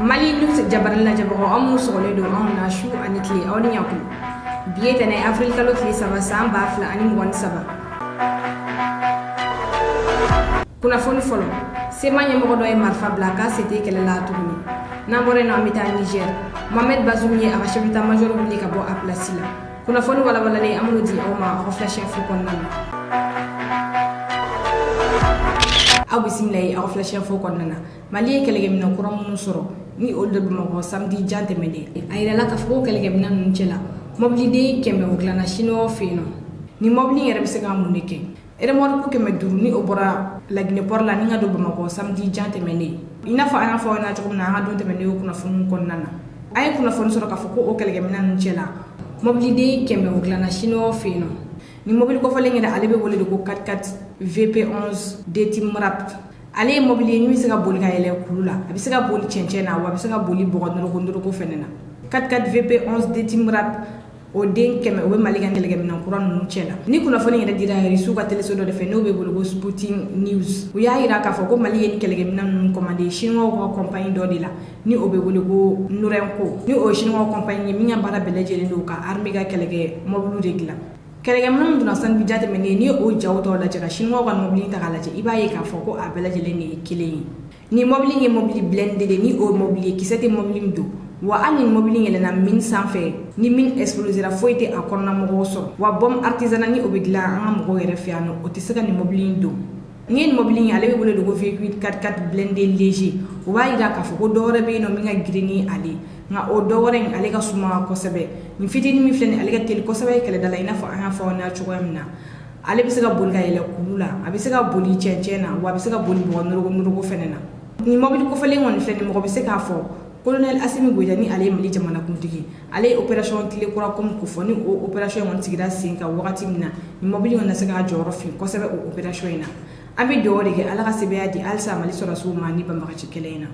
Mali Lux Jabarla Jabaro Amu Soledo on Nashu and Italy Oniaku. Bietane Africa Lotli Sava Samba Fla Anim One Saba. Kuna phone follow. Sema Yamodo et Marfa Blaka, c'était qu'elle l'a tourné. Nambore no amita Niger. Mohamed Bazoumi a rachevita major public abo a Placila. Kuna phone wala wala le amudi Oma reflection fukon nana. Abu simlay a reflection fukon nana. Mali kelege mina kuram soro. Ni olde bumako samedi jante mede. Aïda la kafro kelege mina nunchela. Mobli de keme oglana chino feno. Ni mobli yere bisega muneke. Ere mor ko keme duru ni obora lagne porla ni ngado bumako samedi jante mede. Ina fa ana fa na tukum na ngado te mede kuna fun kon nana. Ay kuna fon soro kafoko o kelege mina nunchela. Mobli de keme oglana chino feno. Ni mobli ko fa lengeda alebe wole de ko 44 VP11 de timrap. Ale mobili ni misega boli ka yele kulula abisega boli chenchena wa abisega boli bogodoro kondoro ko fenena 44 VP11 de timrap o den keme o be maliga ngelege mina kuran nu chela ni kuna foni ngeda dira risu ka telesodo de feno be bolo go Sputting News o ya ira ka foko mali yen kelege mina nu commande chinois ko compagnie do dila ni o be bolo go nurenko ni o chinois compagnie mi ngambara beleje le ka army ga kelege mobulu de gila kelege mun duna san bijate mene ni o jawto la jega chinois kan mobili ta kala je ibaye ka foko abela je le ni kile ni mobili nge mobili blende de ni o mobili ki sete mobili ndo wa ani mobili nge na min sanfe ni min explosera foite akonna mo so wa bom artisanal ni obigla am mo yere fiano o tisaka ni mobili ndo ni mobili nge ale bole do go V8 44 blende léger wa ida ka foko dore be no minga grini ali nga o doren ale ka suma ko sebe ni fitini mi fleni ale ka tel ko sebe kala dala ina fa ana fa na chuwamna ale bisega bolga yele kulula abisega boli chenchena wa bisega boli bo nuru fenena ni mobile ko fele ngon fleni mo bisega fo colonel Assimi Goïta ni ale mali jamana kuntigi ale operation tile kura kom ko foni o operation ngon tigira sinka wakati mina ni mobile ngon nasega joro fi ko sebe o operation ina abi dore ke ala ka sebe adi alsa mali sora su mani ba maka chikelena.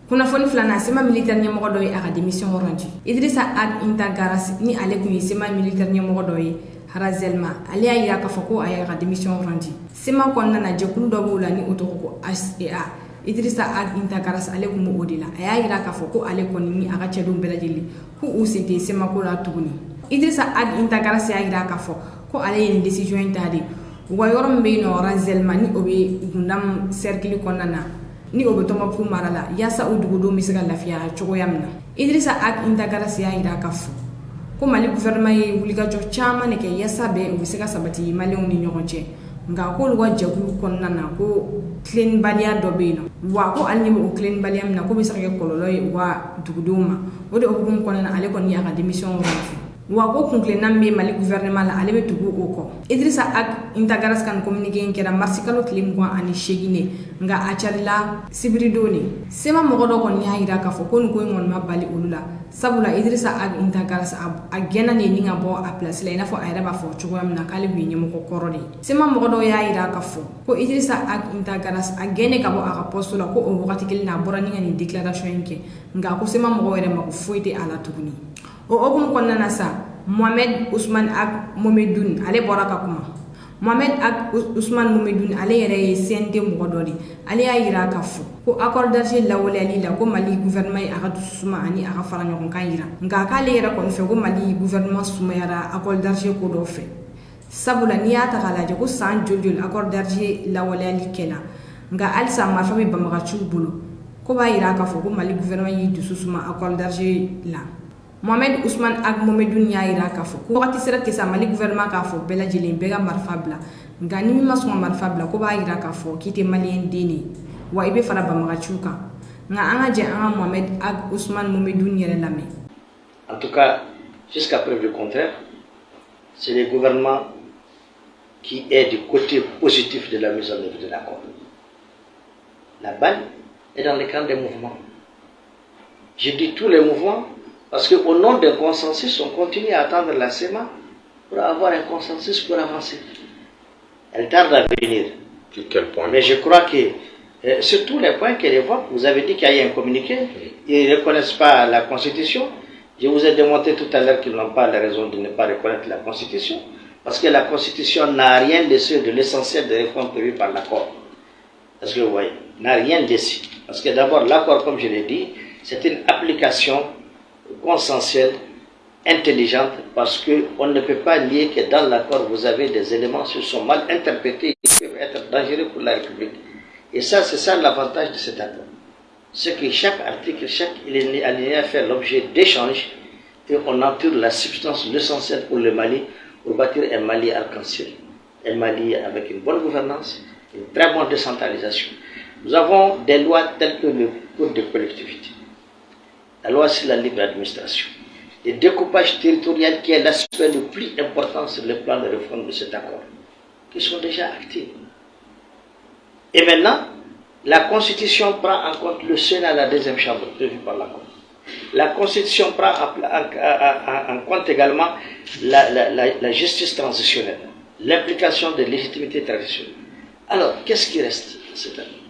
Kuna foni flana sema militaire nyamogo doyi aka démission orange Idrissa Ag Intagaras ni ale kun sema militaire nyamogo doyi harazelma ale ayira ka foko aya démission orange sema konna na jekulu do bula ni otoko SEA Idrissa Ag Intagaras ale kun odila ayira ka foko ale konni ni aka chedo belajeli ku usete sema ko la tuguni Idrissa Ag Intagaras ayira ka foko ko ale yen décision intade wa yorom be no harazelma ni obe gundam cercle konna ni obetoma pu marala yasa udugudo misega lafia chogoyamna Idrissa Ag Intagaras ya ira kafu ko mali gouvernement ye wuliga jo chama ne ke yasa be ubisega sabati mali uni nyogonche nga ko lwa jagulu konna na ko clean balia dobeno wa ko alni mo clean baliam na ko bisega kololoy wa duguduma ode obum konna na ale kon ya ga démission ronfu wa ko kunkle nambe mali gouvernement la alebe tugu oko Idrissa Ag Intagaras kan communiquer kera marsikalo klim ko ani shegine nga acharila sibridoni sema mogodo kon ya ira ka foko ko ngon mabali ulula sabula Idrissa Ag Intagaras agena ne ninga bo a place la ina fo ayra ba fo chugo amna kali bi nyemo ko korodi sema mogodo ya ira ka fo ko Idrissa Ag Intagaras agene ka bo aka postula ko o wakati kelina borani ngani declaration nke nga ko sema mogo were ma ko foite ala tuguni o ogum konna nasa Mohamed Ousmane Ag Momedoun ale boraka kuma Mohamed Ag Ousmane Momedoun ale yere sente mogodori ale ayira kafu ko accord d'Alger la wala ali la ko mali gouvernement aka suma ani aka fara nyokon kayira nga kale yere kon fe ko mali gouvernement suma yara accord d'Alger ko do fe sabula niyata kala je ko san joljol accord d'Alger la wala ali kela nga alsa ma fami bamaga chubulu ko ba yira kafu ko mali gouvernement yi suma accord d'Alger la Mohamed Ousmane Ag Momedoun ya ira kafo ko wakati sera kesa mali gouvernement kafo bela jile bega marfabla ngani mi masuma marfabla ko ba ira kafo kite malien dini wa ibe fara bamaga chuka nga anga je anga Mohamed Ag Ousmane Momedoun yere lame. En tout cas, jusqu'à preuve du contraire, c'est le gouvernement qui est du côté positif de la mise en œuvre de l'accord. La balle est dans le camp des mouvements. Je dis tous les mouvements parce qu'au nom d'un consensus, on continue à attendre la SEMA pour avoir un consensus pour avancer. Elle tarde à venir. Quel point? Mais je crois que, sur tous les points qu'elle évoque, vous avez dit qu'il y a un communiqué, ils ne reconnaissent pas la Constitution. Je vous ai démontré tout à l'heure qu'ils n'ont pas la raison de ne pas reconnaître la Constitution, parce que la Constitution n'a rien de l'essentiel des réformes prévues par l'accord. Parce que vous voyez, n'a rien décidé. Parce que d'abord, l'accord, comme je l'ai dit, c'est une application consensuelle, intelligente, parce qu'on ne peut pas lier que dans l'accord, vous avez des éléments qui sont mal interprétés et qui peuvent être dangereux pour la République. Et ça, c'est ça l'avantage de cet accord. C'est que chaque article, chaque alinéa fait l'objet d'échanges et on entoure la substance, l'essentiel pour le Mali, pour bâtir un Mali arc-en-ciel, un Mali avec une bonne gouvernance, une très bonne décentralisation. Nous avons des lois telles que le Code de collectivité, la loi sur la libre administration, le découpage territorial qui est l'aspect le plus important sur le plan de réforme de cet accord, qui sont déjà actés. Et maintenant, la Constitution prend en compte le Sénat, la deuxième chambre prévue par l'accord. La Constitution prend en compte également la justice transitionnelle, l'implication de légitimité traditionnelle. Alors, qu'est-ce qui reste cette année?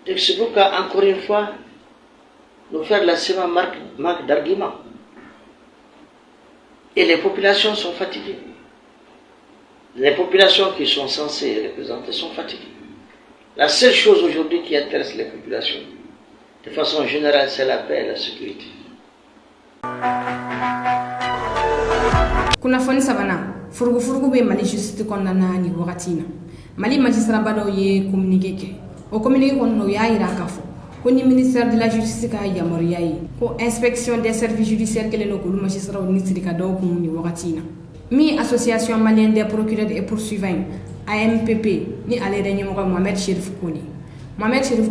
Donc, c'est pourquoi, encore une fois, nous faire la CEMA manque d'arguments. Et les populations sont fatiguées. Les populations qui sont censées représenter sont fatiguées. La seule chose aujourd'hui qui intéresse les populations, de façon générale, c'est la paix et la sécurité. Kunnafoni sabana furugu be Mali justice kɔnɔna na ni wagati na Mali magistrat ba dɔw ye communiqué kɛ o communiqué kɔnɔ o y'a yira k'a fɔ ko ni ministère de la justice ka yamaruya ye ko inspection des services judiciaires kelen do k'olu magistrats ni siri ka dɔw kun ni wagati na mi association malienne des procureurs et poursuivants AMPP ni ale yɛrɛ ɲɛmɔgɔ Mohamed Cherif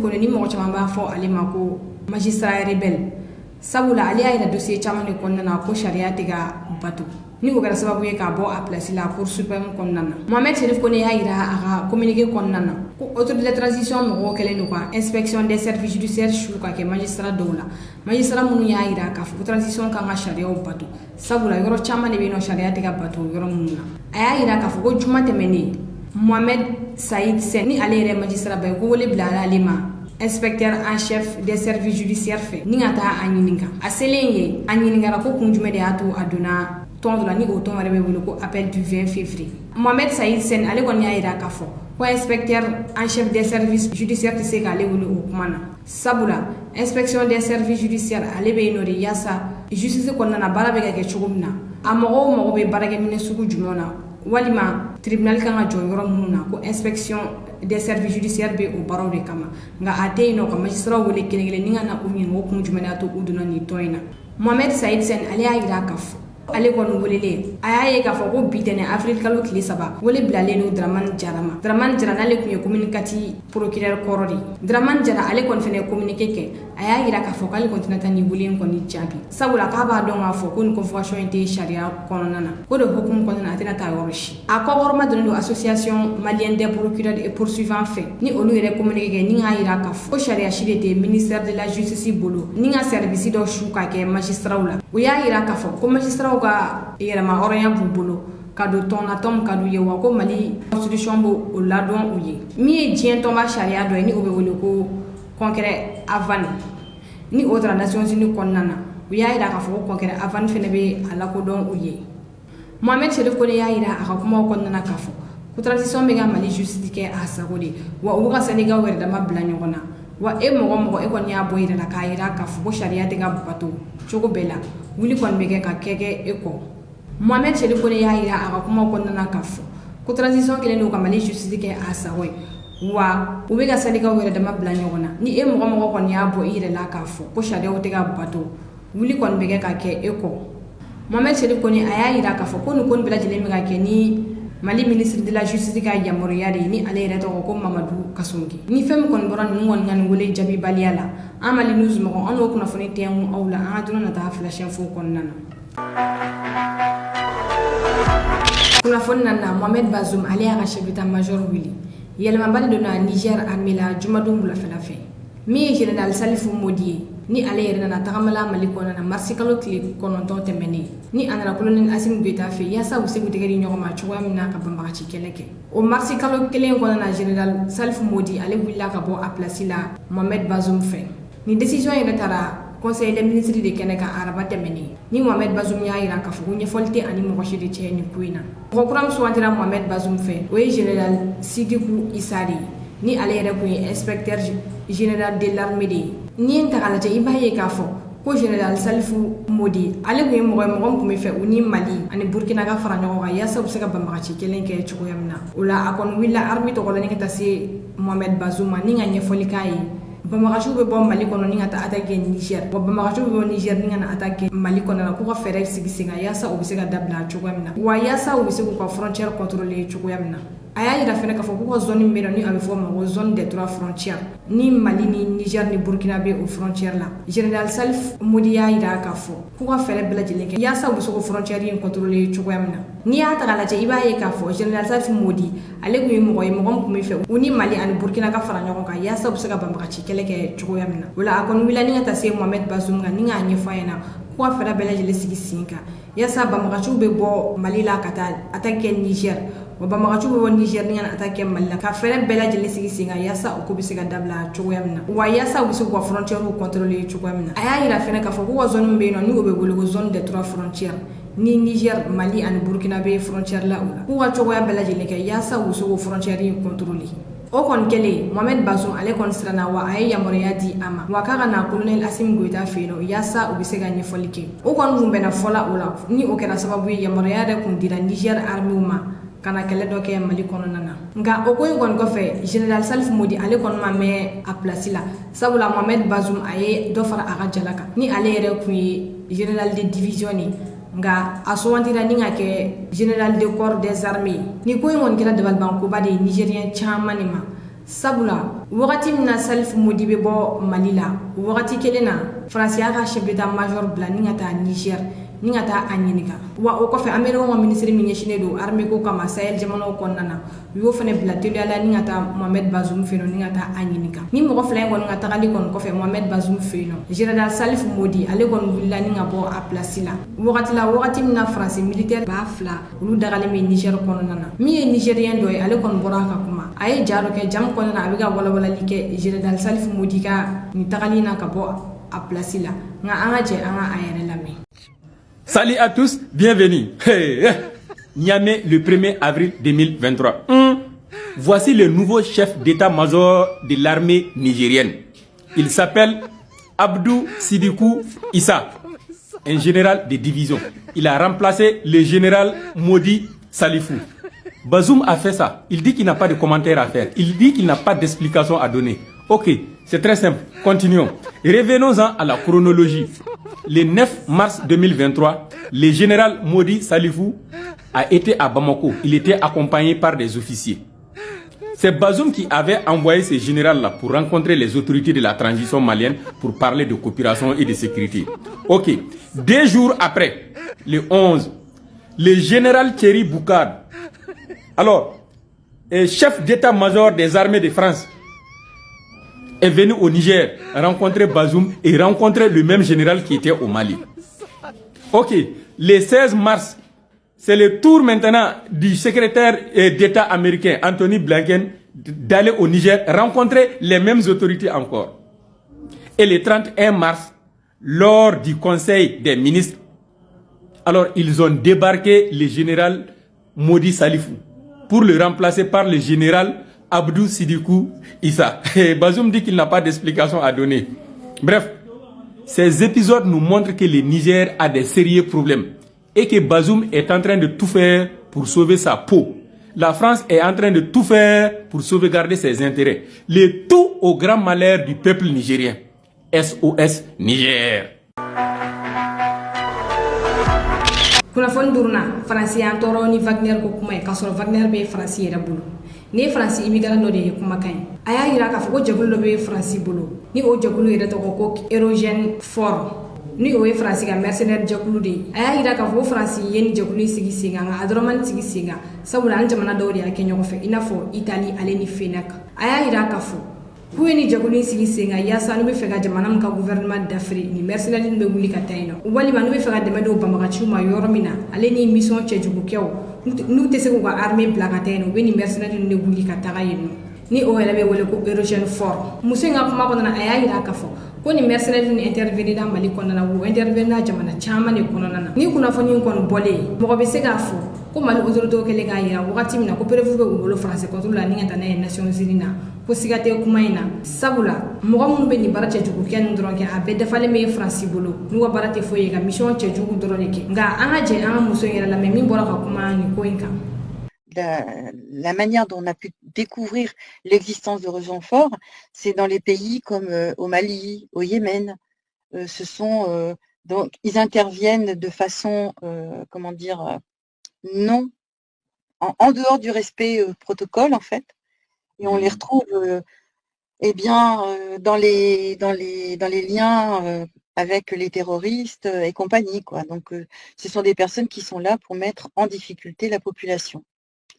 Kone ni mɔgɔ caman b'a fɔ ale ma ko magistrat rebelle sabula ale y'a yira dossier caman de kɔnɔna na ko sariya tɛ ka bato ni o kɛra sababu ye k'a bɔ a place la Cour suprême kɔnɔna na Mohamed Cherif Kone y'a yira a ka communiqué kɔnɔna na ko autorité de transition mɔgɔw kɛlen do ka inspection des services judiciaires su ka kɛ magistrat dɔw la magistrat minnu y'a yira k'a fɔ ko transition kan ka sariyaw bato sabula yɔrɔ caman de bɛ yen nɔ sariya tɛ ka bato yɔrɔ minnu na a y'a yira k'a fɔ ko juma tɛmɛnen Mohamed Saïd Sen ni ale yɛrɛ magistrat ba ye ko wele bila ale ma inspecteur en chef des services judiciaires fɛ ni ka taa a ɲininka a selen ye a ɲininkara ko kun jumɛn de y'a to a donna tɔn dɔ la ni o tɔn wɛrɛ bɛ wele ko appel du 20 février Mohamed Saïd Sen ale kɔni y'a yira k'a fɔ ko inspecteur en chef des services judiciaires tɛ se k'ale wele o kuma na sabula inspection des services judiciaires ale bɛ yen nɔ de yaasa justice kɔnɔna na baara bɛ ka kɛ cogo min na a mɔgɔw mago bɛ baarakɛminɛ sugu jumɛn na walima tribunal kan ka jɔ yɔrɔ minnu na ko inspection des services judiciaires bɛ o baaraw de kama nka a tɛ yen nɔ ka magistrat wele kelen-kelen ni ka na u ɲininka o kun jumɛn y'a to u donna nin tɔn in na Mohamed Saïd Sen ale y'a yira k'a fɔ ale kɔni welelen a y'a ye k'a fɔ ko bi tɛnɛ avril kalo tile 3 wele bilalen do Dramane Diarra ma Dramane Diarra n'ale tun ye communicati procureur kɔrɔ de Dramane Diarra ale kɔni fɛnɛ ye communiqué kɛ a y'a yira k'a fɔ k'ale kɔni tɛna taa nin wele in kɔni jaabi sabula k'a b'a dɔn k'a fɔ ko nin convocation in tɛ sariya kɔnɔna na ko de hukumu kɔnɔna na a tɛna taa yɔrɔ si a kɔkɔrɔma donnen do association malienne des procureurs et poursuivants fɛ ni olu yɛrɛ communiqué kɛ ni k'a yira k'a fɔ ko sariya si de tɛ ministère de la justice bolo ni ka service dɔ su ka kɛ magistrats la o y'a yira k'a fɔ ko magistrats ka yɛrɛma hɔrɔnya b'u bolo ka don tɔn na tɔn min ka d'u ye wa ko Mali constitution b'o o ladɔn u ye min ye diɲɛ tɔnba sariya dɔ ye ni o bɛ wele ko congrès Havane ni o taara Nations Unies kɔnɔna na u y'a yira k'a fɔ ko congrès Havane fɛnɛ bɛ a lakodɔn u ye Mohamed Cherif Kone y'a yira a ka kumaw kɔnɔna na k'a fɔ ko transition bɛ ka Mali justice kɛ a sago de wa u bɛ ka Sénégal yɛrɛ dama bila ɲɔgɔn na wa e mɔgɔ e kɔni y'a bɔ i yɛrɛ la k'a yira k'a fɔ ko sariya tɛ ka bato cogo bɛɛ la wuli kɔni bɛ kɛ ka kɛ e kɔ Mohamed Cherif Kone y'a yira a ka kumaw kɔnɔna na k'a fɔ ko transition kelen do ka Mali justice kɛ a sago ye wa u bɛ ka Sénégal yɛrɛ dama bila ɲɔgɔn na ni e mɔgɔ kɔni y'a bɔ i yɛrɛ la k'a fɔ ko sariyaw tɛ ka bato wuli kɔni bɛ kɛ ka kɛ e kɔ Mohamed Cherif Kone a y'a yira k'a fɔ ko nin ko nin bɛɛ lajɛlen bɛ ka kɛ ni Mali ministre de la justice ka yamaruya de ni ale yɛrɛ tɔgɔ ko Mamadou Kasongi ni fɛn min kɔni bɔra ninnu kɔni ka nin wele jaabibaliya la an Mali news mɔgɔ an n'o kunnafoni tɛnku aw la an ka donna taa flash info kɔnɔna na kunnafoni na Mohamed Bazoum ale y'a ka chef d'état-major wili yɛlɛmaba de donna Niger armée la jumadon wulafɛla fɛ min ye général Salifou Modi ye ni ale yɛrɛ nana tagamala Mali kɔnɔna na marsi kalo tile 9 tɛmɛnen ni a nana colonel Assimi Goïta fɛ yaasa u se k'u tɛgɛ di ɲɔgɔn ma cogoya min na ka banbagaci kɛlɛ kɛ o marsi kalo kelen kɔnɔna na général Salifou Modi ale wulila ka bɔ a place la Mohamed Bazoum fɛ ni décision yɛrɛ taara conseil des ministres de kɛnɛ kan araba tɛmɛnen ni Mohamed Bazoum y'a yira k'a fɔ ko ɲɛfɔli tɛ ani mɔgɔ si de cɛ nin ko in na mɔgɔ kura min sugantira Mohamed Bazoum fɛ o ye général Sidikou Issa de ye ni ale yɛrɛ kun ye inspecteur général de l'armée de ye ni n taga lajɛ i b'a ye k'a fɔ ko général Salifu Modi ale kun ye mɔgɔ kun bɛ fɛ u ni Mali ani Burkina ka fara ɲɔgɔn kan yaasa u bɛ se ka banbagaci kelen kɛ cogoya min na o la a kɔni wulila armée tɔgɔ la ni ka taa se Mohamed Bazoum ma ni ka ɲɛfɔli k'a ye banbagaciw bɛ bɔ Mali kɔnɔ ni ka taa attaquer Niger wa banbagaciw bɛ bɔ Niger ni ka na attaquer Mali kɔnɔ la k'u ka fɛɛrɛ sigi sen kan yaasa u bɛ se ka dabila cogoya min na wa yaasa u bɛ se k'u ka frontière contrôler cogoya min na a y'a yira fɛnɛ k'a fɔ k'u ka zone min bɛ yen ni a bɛ fɔ o ma ko zone des 3 frontières ni Mali ni Niger ni Burkina bɛ o frontière la général Salif Modi y'a yira k'a fɔ k'u ka fɛɛrɛ bɛɛ lajɛlen kɛ yaasa u bɛ se k'o frontière in contrôler cogoya min na n'i y'a ta k'a lajɛ i b'a ye k'a fɔ général Salif Modi ale kun ye mɔgɔ ye mɔgɔ min kun bɛ fɛ u ni Mali ani Burkina ka fara ɲɔgɔn kan yaasa u bɛ se ka banbagaci kɛlɛ kɛ cogoya min na o la a kɔni wulila ni ka taa se Mohamed Bazoum kan ni k'a ɲɛfɔ a ɲɛna k'u ka fɛɛrɛ bɛɛ lajɛlen sigi sen kan yaasa banbagaciw bɛ bɔ Mali la ka taa attaquer Niger wa banbagaciw bɛ bɔ Niger ni ka na attaquer Mali la ka fɛɛrɛ bɛɛ lajɛlen sigi sen kan yaasa o ko bɛ se ka dabila cogoya min na wa yaasa u bɛ se k'u ka frontière contrôler cogoya min na a y'a yira fɛnɛ k'a fɔ k'u ka zone min bɛ yen nɔ ni o bɛ wele ko zone des 3 frontières ni Niger Mali ani Burkina bɛ frontière la o la k'u ka cogoya bɛɛ lajɛlen kɛ yaasa u bɛ se k'o frontière contrôler o kɔni kɛlen Mohamed Bazoum ale kɔni siranna wa a ye yamaruya di a ma wa k'a ka na colonel Assimi Goïta fɛ yen nɔ yaasa u bɛ se ka ɲɛfɔli kɛ o kɔni kun bɛnna fɔla o la ni o kɛra sababu ye yamaruya yɛrɛ kun dira Niger armée ma kana kɛlɛ dɔ kɛ Mali kɔnɔna na nka o ko in kɔni kɔfɛ général Salif Modi ale kɔni ma mɛn a place la sabula Mohamed Bazoum a ye dɔ fara a ka jala kan ni ale yɛrɛ kun ye général de division ye nga a sugantira ni ka kɛ général de corps des armées ni ko in kɔni kɛra dabalibankoba de ye nigérien caman de ma sabula wagati min na Salif Modi bɛ bɔ Mali la wagati kelen na faransi y'a ka chef d'état major bila ni ka taa Niger ni ka taa a ɲininka wa o kɔfɛ Américain ka ministre min ɲɛsinnen don armée ko kama Sahel jamanaw kɔnɔna na u y'o fana bila teliya la ni ka taa Mohamed Bazoum fɛ yen ni ka taa a ɲininka ni mɔgɔ fila in kɔni ka tagali kɔni kɔfɛ Mohamed Bazoum fɛ yen général Salif Modi ale kɔni wulila ni ka bɔ a place la wagati min na faransi militaire ba fila olu dagalen bɛ Niger kɔnɔna na min ye nigérien dɔ ye ale kɔni bɔra ka kuma a ye ja dɔ kɛ jam kɔnɔna na a bɛ ka walawalali kɛ général Salif Modi ka nin tagali na ka bɔ a place la nka an ka jɛ an ka a yɛrɛ lamɛn. Salut à tous, bienvenue. Niamey, le 1er avril 2023. Voici le nouveau chef d'état-major de l'armée nigérienne. Il s'appelle Abdou Sidikou Issa, un général de division. Il a remplacé le général Modi Salifou. Bazoum a fait ça. Il dit qu'il n'a pas de commentaire à faire. Il dit qu'il n'a pas d'explication à donner. Ok, c'est très simple. Continuons. Revenons-en à la chronologie. Le 9 mars 2023, le général Modi Salifou a été à Bamako. Il était accompagné par des officiers. C'est Bazoum qui avait envoyé ce général-là pour rencontrer les autorités de la transition malienne pour parler de coopération et de sécurité. Ok. 2 jours après, le 11, le général Thierry Boucard, alors, chef d'état-major des armées de France, est venu au Niger rencontrer Bazoum et rencontrer le même général qui était au Mali. Ok, le 16 mars, c'est le tour maintenant du secrétaire d'État américain Anthony Blinken d'aller au Niger rencontrer les mêmes autorités encore. Et le 31 mars, lors du conseil des ministres, alors ils ont débarqué le général Modi Salifou pour le remplacer par le général Abdou Sidikou Issa. Bazoum dit qu'il n'a pas d'explication à donner. Bref, ces épisodes nous montrent que le Niger a des sérieux problèmes et que Bazoum est en train de tout faire pour sauver sa peau. La France est en train de tout faire pour sauvegarder ses intérêts. Le tout au grand malheur du peuple nigérien. SOS Niger. Kunnafoni duruna faransi y'an tɔɔrɔ ni Wagner ko kuma ye k'a sɔrɔ Wagner bɛ faransi yɛrɛ bolo ni ye faransi immigrant dɔ de ye kumakan ye a y'a yira k'a fɔ ko jɛkulu dɔ bɛ faransi bolo ni o jɛkulu yɛrɛ tɔgɔ ko Érogène Fort ni o ye faransi ka mercenaire jɛkulu de ye a y'a yira k'a fɔ ko faransi ye ni jɛkulu sigi sen kan nka a dɔrɔn man sigi sen kan sabula an jamana dɔw de y'a kɛ ɲɔgɔn fɛ i n'a fɔ Italie ale ni FENAC a y'a yira k'a fɔ k'u ye ni jɛkulu sigi sen kan yaasa n'u bɛ fɛ ka jamana min ka gouvernement dafiri ni mercenaire bɛ wuli ka taa yen nɔ walima n'u bɛ fɛ ka dɛmɛ don banbagaciw ma yɔrɔ min na ale ni mission cɛjugukɛw n'u tɛ se k'u ka armée bila ka taa yen nɔ u bɛ ni mercenaire de wuli ka taga yen nɔ ni o yɛrɛ bɛ wele ko Érogène Fort muso in ka kuma kɔnɔna a y'a yira k'a fɔ ko ni mercenaire ni intervenir Mali kɔnɔna na o intervenir jamana caman de kɔnɔna na ni kunnafoni in kɔni bɔlen mɔgɔ bɛ se k'a fɔ ko Mali autorité kɛlen k'a yira wagati min na ko prévu bɛ u bolo France contrôle la ni ka taa n'a ye Nations Unies na ko siga tɛ kuma in na sabula mɔgɔ minnu bɛ nin baara cɛjugu kɛ nin dɔrɔn kɛ a bɛɛ dafalen bɛ Faransi bolo n'u ka baara tɛ foyi ye ka mission cɛjugu dɔrɔn de kɛ nka an ka jɛ an ka muso yɛrɛ lamɛn min bɔra ka kuma nin ko in kan. La manière dont on a pu découvrir l'existence de Rochefort, c'est dans les pays comme au Mali, au Yémen. Donc ils interviennent de façon, non, en dehors du respect protocole en fait, et on les retrouve, dans les liens avec les terroristes et compagnie quoi. Donc ce sont des personnes qui sont là pour mettre en difficulté la population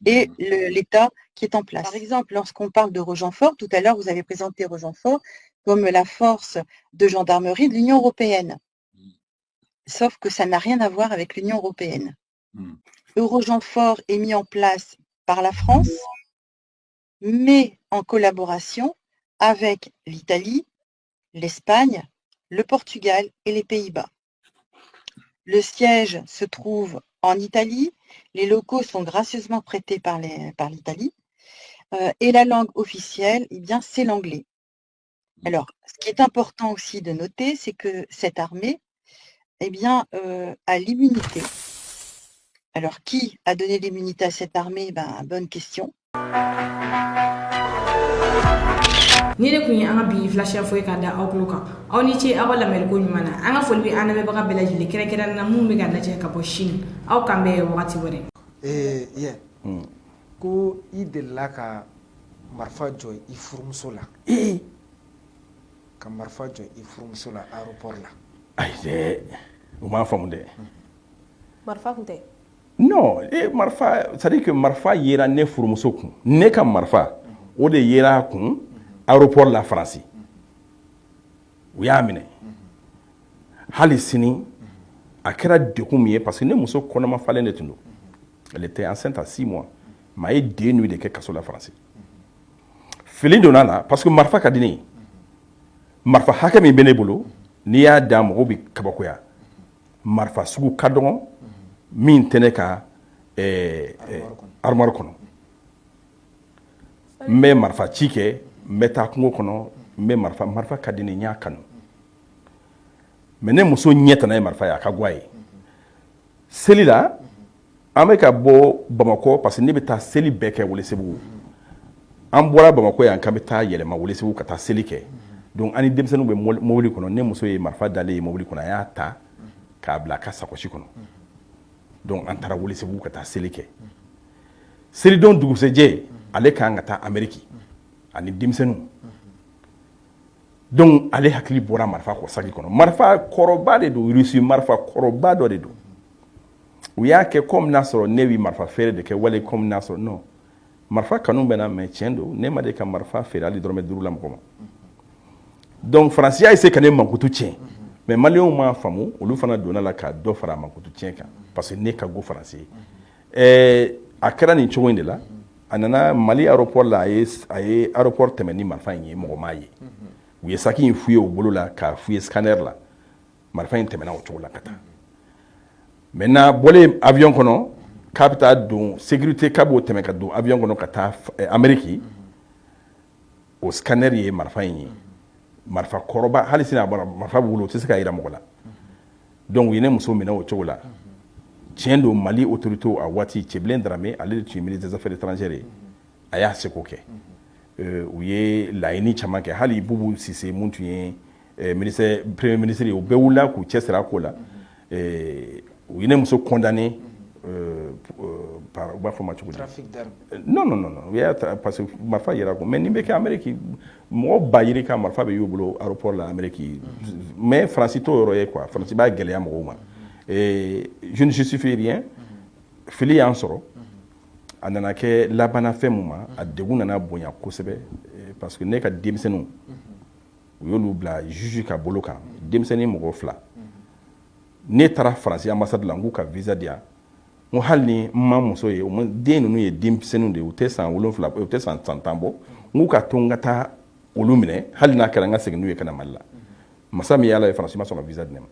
et l'État qui est en place. Par exemple, lorsqu'on parle de Rochefort, tout à l'heure vous avez présenté Rochefort comme la force de gendarmerie de l'Union européenne. Sauf que ça n'a rien à voir avec l'Union européenne. Rochefort est mis en place par la France, mais en collaboration avec l'Italie, l'Espagne, le Portugal et les Pays-Bas. Le siège se trouve en Italie, les locaux sont gracieusement prêtés par l'Italie, et la langue officielle, c'est l'anglais. Alors, ce qui est important aussi de noter, c'est que cette armée, a l'immunité. Alors, qui a donné l'immunité à cette armée? Bonne question. Ni de kun ye an ka bi flasher foyi ka da aw kulo kan aw ni ce aw ka lamɛnliko ɲuman na an ka foli bɛ an lamɛnbaga bɛɛ lajɛlen kɛrɛnkɛrɛnnen na mun bɛ ka lajɛ ka bɔ Chine aw kan bɛɛ wagati wɛrɛ. Ko i delila ka marifa jɔ i furumuso la ka marifa jɔ i furumuso la aéroport la. Ayi dɛ o m'a faamu dɛ. Marifa kun tɛ. Non, marifa, c'est-à-dire que marifa yera ne furumuso kun. Ne ka marifa o de yera kun aéroport la France. U y'a minɛ. Hali sini a kɛra degun min ye parce que ne muso kɔnɔma falen de tun don. Elle était enceinte à 6 mois. Mais a ye den nuit de kɛ kaso la France. Fili donna la parce que marifa ka di ne ye. Marifa hakɛ min bɛ ne bolo n'i y'a da mɔgɔw bɛ kabakoya. Marifa sugu ka dɔgɔ min tɛ ne ka armoire kɔnɔ. N bɛ marifa ci kɛ n bɛ taa kungo kɔnɔ n bɛ marifa ka di ne n y'a kanu. Mais ne muso ɲɛ tana ye marifa ye a ka go a ye. Seli la an bɛ ka bɔ Bamakɔ parce que ne bɛ taa seli bɛɛ kɛ Welesebugu. An bɔra Bamakɔ yan k'an bɛ taa yɛlɛma Welesebugu ka taa seli kɛ. Donc ani denmisɛnninw bɛ mobili kɔnɔ ne muso ye marifa dalen ye mobili kɔnɔ a y'a ta k'a bila a ka sacoche kɔnɔ. Donc an taara Welesebugu ka taa seli kɛ. Selidon dugusɛjɛ ale kan ka taa Amérique ani denmisɛnninw. Donc ale hakili bɔra marifa kɔ saki kɔnɔ. Marifa kɔrɔba de don Russie marifa kɔrɔba dɔ de don. U y'a kɛ comme n'a sɔrɔ ne bɛ marifa feere de kɛ wali comme n'a sɔrɔ non. Marifa kanu bɛ na mais tiɲɛ don ne ma de ka marifa feere hali dɔrɔmɛ 5 la mɔgɔ ma. Donc Faransi y'a essayé ka ne mankutu tiɲɛ. Mais Maliens m'a faamu olu fana donna la ka dɔ fara mankutu tiɲɛ kan parce que ne ka go Faransi ye. A kɛra nin cogo in de la a nana Mali aéroport la a ye aéroport tɛmɛ ni marifa in ye mɔgɔ m'a ye. U ye saki in fouillé u bolo la k'a fouillé scanner la marifa in tɛmɛna o cogo la ka taa. Maintenant bɔlen avion kɔnɔ k'a bɛ taa don sécurité k'a b'o tɛmɛ ka don avion kɔnɔ ka taa Amérique o scanner ye marifa in ye. Marifa kɔrɔba hali sini a bɔra marifa b'u bolo o tɛ se ka yira mɔgɔ la. Donc u ye ne muso minɛ o cogo la. Tiɲɛ don Mali autorité a waati Cɛbilen Darame ale de tun ye ministre des affaires étrangères ye a y'a seko kɛ. U ye laɲini caman kɛ hali Bubu Sise mun tun ye premier ministre ye o bɛɛ wulila k'u cɛsiri a ko la. U ye ne muso condamné par u b'a fɔ ma cogo di. Trafic d'armes. Non u y'a ta parce que marifa yera ko mais nin bɛ kɛ Amérique mɔgɔ ba yiri ka marifa bɛ y'u bolo aéroport la Amérique mais Faransi t'o yɔrɔ ye quoi Faransi b'a gɛlɛya mɔgɔw ma. Je ne justifie rien fili y'an sɔrɔ a nana kɛ labanna fɛn mun ma a degun nana bonya kosɛbɛ parce que ne ka denmisɛnninw u y'olu bila juge ka bolo kan denmisɛnnin mɔgɔ 2 ne taara Faransi ambassade la n k'u ka visa di yan n ko hali ni n ma muso ye den ninnu ye denmisɛnninw de ye u tɛ san 7 u tɛ san 10 bɔ n k'u ka to n ka taa olu minɛ hali n'a kɛra n ka segin n'u ye ka na Mali la masa min y'Ala ye Faransi ma sɔn ka visa di ne ma.